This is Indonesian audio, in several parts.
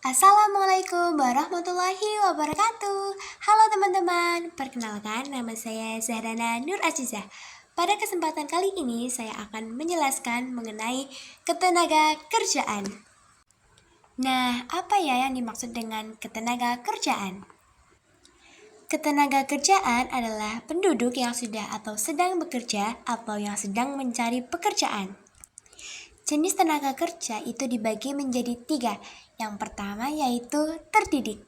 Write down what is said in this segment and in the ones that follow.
Assalamualaikum warahmatullahi wabarakatuh. Halo teman-teman, perkenalkan nama saya Zahrana Nur Azizah. Pada kesempatan kali ini saya akan menjelaskan mengenai ketenaga kerjaan. Nah, apa ya yang dimaksud dengan ketenaga kerjaan? Ketenaga kerjaan adalah penduduk yang sudah atau sedang bekerja atau yang sedang mencari pekerjaan. Jenis tenaga kerja itu dibagi menjadi 3. Yang pertama yaitu terdidik.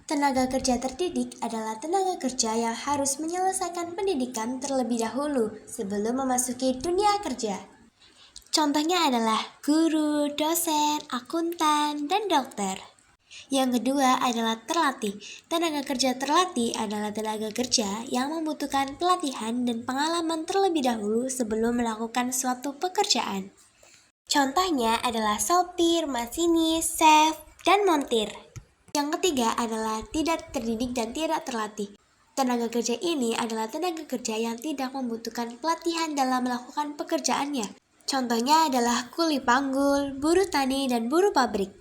Tenaga kerja terdidik adalah tenaga kerja yang harus menyelesaikan pendidikan terlebih dahulu sebelum memasuki dunia kerja. Contohnya adalah guru, dosen, akuntan, dan dokter. Yang kedua adalah terlatih. Tenaga kerja terlatih adalah tenaga kerja yang membutuhkan pelatihan dan pengalaman terlebih dahulu sebelum melakukan suatu pekerjaan. Contohnya adalah sopir, masinis, chef, dan montir. Yang ketiga adalah tidak terdidik dan tidak terlatih. Tenaga kerja ini adalah tenaga kerja yang tidak membutuhkan pelatihan dalam melakukan pekerjaannya. Contohnya adalah kuli panggul, buruh tani, dan buruh pabrik.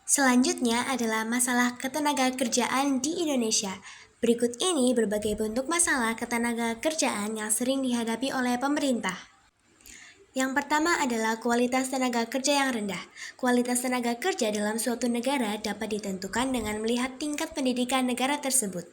Selanjutnya adalah masalah ketenaga kerjaan di Indonesia. Berikut ini berbagai bentuk masalah ketenaga kerjaan yang sering dihadapi oleh pemerintah. Yang pertama adalah kualitas tenaga kerja yang rendah. Kualitas tenaga kerja dalam suatu negara dapat ditentukan dengan melihat tingkat pendidikan negara tersebut.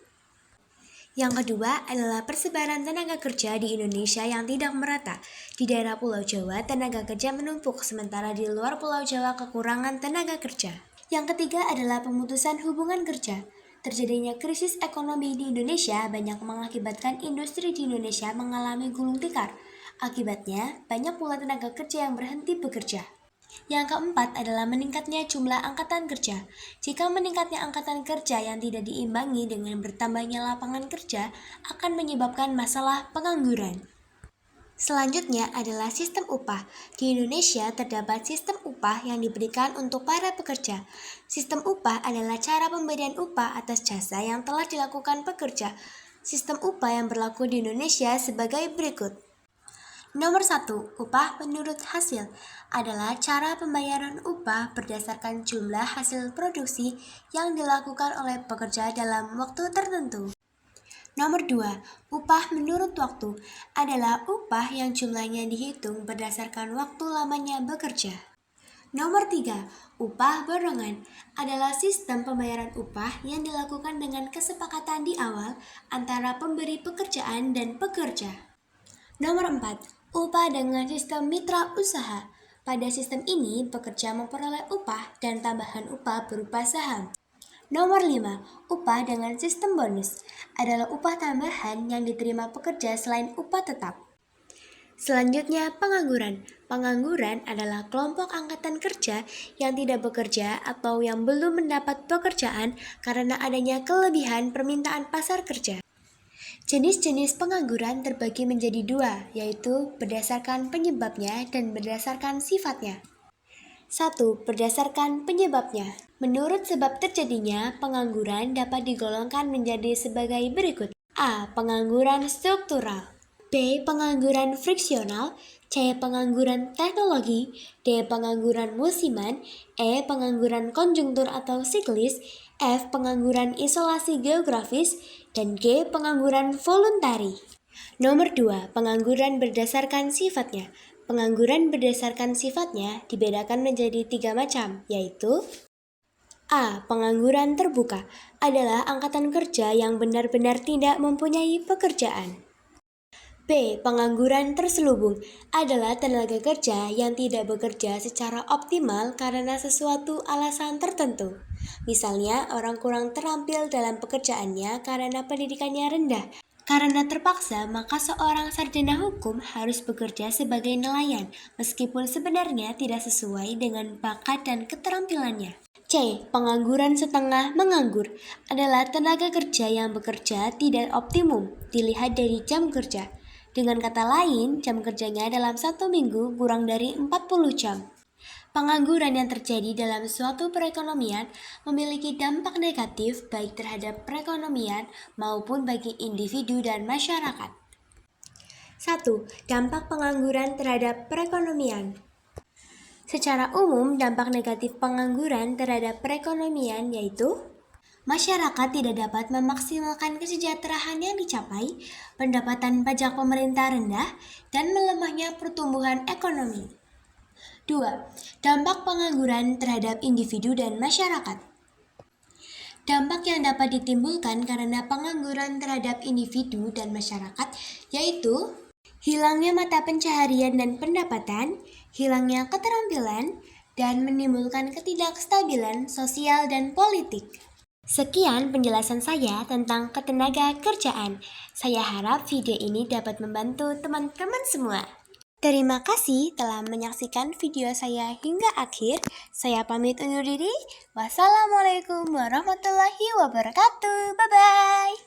Yang kedua adalah persebaran tenaga kerja di Indonesia yang tidak merata. Di daerah Pulau Jawa, tenaga kerja menumpuk, sementara di luar Pulau Jawa kekurangan tenaga kerja. Yang ketiga adalah pemutusan hubungan kerja. Terjadinya krisis ekonomi di Indonesia banyak mengakibatkan industri di Indonesia mengalami gulung tikar. Akibatnya, banyak pula tenaga kerja yang berhenti bekerja. Yang keempat adalah meningkatnya jumlah angkatan kerja. Jika meningkatnya angkatan kerja yang tidak diimbangi dengan bertambahnya lapangan kerja, akan menyebabkan masalah pengangguran. Selanjutnya adalah sistem upah. Di Indonesia terdapat sistem upah yang diberikan untuk para pekerja. Sistem upah adalah cara pemberian upah atas jasa yang telah dilakukan pekerja. Sistem upah yang berlaku di Indonesia sebagai berikut. Nomor 1, upah menurut hasil adalah cara pembayaran upah berdasarkan jumlah hasil produksi yang dilakukan oleh pekerja dalam waktu tertentu. Nomor 2, upah menurut waktu adalah upah yang jumlahnya dihitung berdasarkan waktu lamanya bekerja. Nomor 3, upah barengan adalah sistem pembayaran upah yang dilakukan dengan kesepakatan di awal antara pemberi pekerjaan dan pekerja. Nomor 4, upah dengan sistem mitra usaha. Pada sistem ini, pekerja memperoleh upah dan tambahan upah berupa saham. Nomor 5, upah dengan sistem bonus adalah upah tambahan yang diterima pekerja selain upah tetap. Selanjutnya, pengangguran. Pengangguran adalah kelompok angkatan kerja yang tidak bekerja atau yang belum mendapat pekerjaan karena adanya kelebihan permintaan pasar kerja. Jenis-jenis pengangguran terbagi menjadi 2, yaitu berdasarkan penyebabnya dan berdasarkan sifatnya. 1. Berdasarkan penyebabnya. Menurut sebab terjadinya, pengangguran dapat digolongkan menjadi sebagai berikut. A. Pengangguran struktural. B. Pengangguran friksional. C. Pengangguran teknologi. D. Pengangguran musiman. E. Pengangguran konjunktur atau siklis. F. Pengangguran isolasi geografis. Dan G. Pengangguran voluntari. Nomor 2. Pengangguran berdasarkan sifatnya. Pengangguran berdasarkan sifatnya dibedakan menjadi 3 macam, yaitu A. Pengangguran terbuka adalah angkatan kerja yang benar-benar tidak mempunyai pekerjaan. B. Pengangguran terselubung adalah tenaga kerja yang tidak bekerja secara optimal karena sesuatu alasan tertentu. Misalnya, orang kurang terampil dalam pekerjaannya karena pendidikannya rendah. Karena terpaksa, maka seorang sarjana hukum harus bekerja sebagai nelayan, meskipun sebenarnya tidak sesuai dengan bakat dan keterampilannya. C. Pengangguran setengah menganggur adalah tenaga kerja yang bekerja tidak optimum, dilihat dari jam kerja. Dengan kata lain, jam kerjanya dalam 1 minggu kurang dari 40 jam. Pengangguran yang terjadi dalam suatu perekonomian memiliki dampak negatif baik terhadap perekonomian maupun bagi individu dan masyarakat. 1. Dampak pengangguran terhadap perekonomian. Secara umum, dampak negatif pengangguran terhadap perekonomian yaitu masyarakat tidak dapat memaksimalkan kesejahteraan yang dicapai, pendapatan pajak pemerintah rendah, dan melemahnya pertumbuhan ekonomi. 2. Dampak pengangguran terhadap individu dan masyarakat. Dampak yang dapat ditimbulkan karena pengangguran terhadap individu dan masyarakat yaitu hilangnya mata pencaharian dan pendapatan, hilangnya keterampilan, dan menimbulkan ketidakstabilan sosial dan politik. Sekian penjelasan saya tentang ketenaga kerjaan. Saya harap video ini dapat membantu teman-teman semua. Terima kasih telah menyaksikan video saya hingga akhir. Saya pamit undur diri. Wassalamualaikum warahmatullahi wabarakatuh. Bye-bye.